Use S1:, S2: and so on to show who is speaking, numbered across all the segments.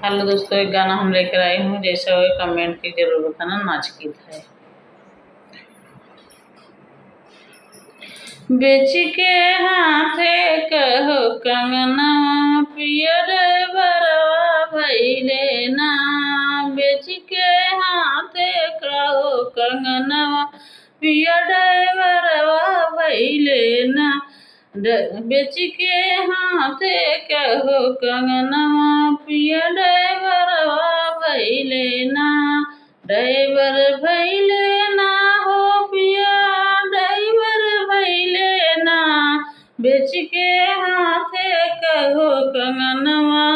S1: Hello दोस्तों, एक गाना हम लेकर आए हूँ। जैसा हो कमेंट की जरूर बताना। नाच गीत है। बेच के हाथे कहो कंगना पियर बरवा भैले ना। बेच के हाथे कहो कंगना पियर बरवा भैले ना। बेच के हाथे कहो कंगना पियर बरवा भैले ना। ड्राइवर भैले ना हो पिया ड्राइवर भैले ना। बेच के हाथे कहो कंगनवा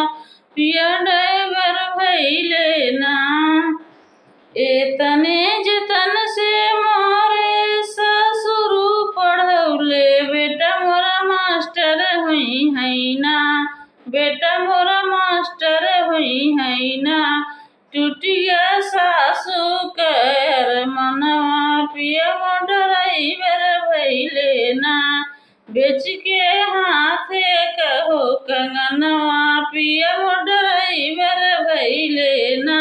S1: पिया ड्राइवर भैले ना। एतने जतन से मोरे ससुर पढ़ौले बेटा मोरा मास्टर हुई है ना। बेटा मोरा मास्टर हुई है ना। टूटिया सासू कर मनवा पिया ड्राइवर भैले ना। बेच के हाथे कहो कंगनवा पिया ड्राइवर भैले ना।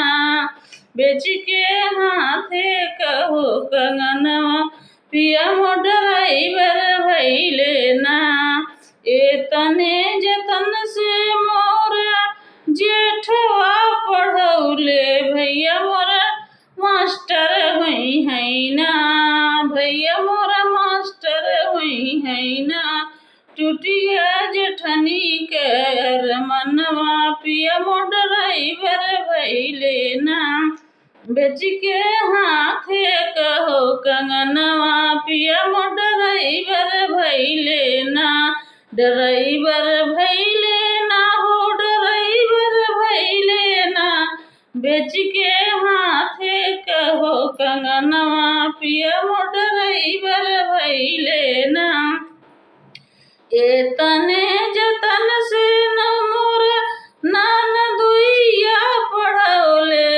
S1: बेच के हाथे कहो कंगनवा पिया ड्राइवर भैले ना। एतने जतन से मोरा जेठवा पढ़ौले भैया मोरा मास्टर हुई है ना। भैया मोरा मास्टर हुई है ना। टूटिया जेठनी कर मनवा पिया ड्राइवर भैले ना। बेच के हाथे कहो कंगनवा पिया ड्राइवर भैले ना। ड्राइवर भैले ना हो ड्राइवर भैले ना। बेच के हाथे कहो कंगनवा पिया ड्राइवर भैले ना। एतने जतन से न मोरा ननदुइया पढ़ौले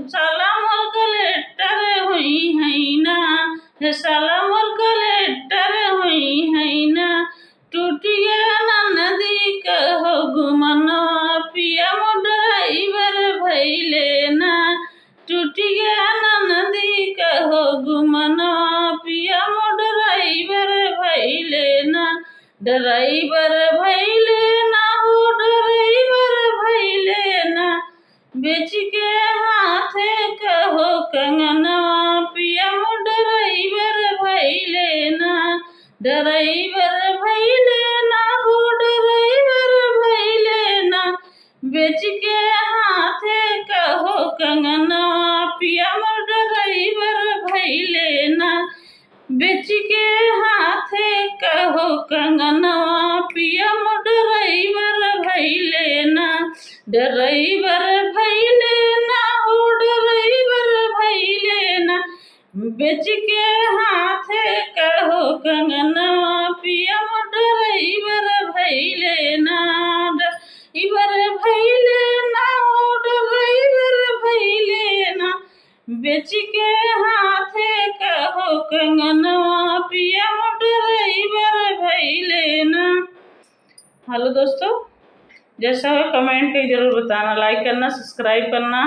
S1: साला मोर कलेक्टर हुई है ना। साला मोर कलेक्टर हुई है ना। टूटिया ननदी कहो गुमनवा पिया ड्राइवर भैले ना। टूटिया ननदी कहो गुमनवा पिया ड्राइवर भैले ना। ड्राइवर भैले ना हो ड्राइवर भैले ना। बेच के हाथे कहो कंगनवा पिया ड्राइवर भैले ना। ड्राइवर भैले ना हो ड्राइवर भैले ना। बेच के हाथे कहो कंगनवा पिया ड्राइवर भैले ना। बेच के हाथे कहो कंगनवा पिया ड्राइवर भैले ना। ड्राइवर भैले ना हो ड्राइवर भैले ना। बेच के हाथे कहो कंगनवा पिया ड्राइवर भैले ना। ड्राइवर भैले ना हो ड्राइवर भैले ना। बेच के हाथे कहो कंगनवा पिया ड्राइवर भैले ना। हेलो दोस्तों, जैसा हो कमेंट के जरूर बताना। लाइक करना, सब्सक्राइब करना।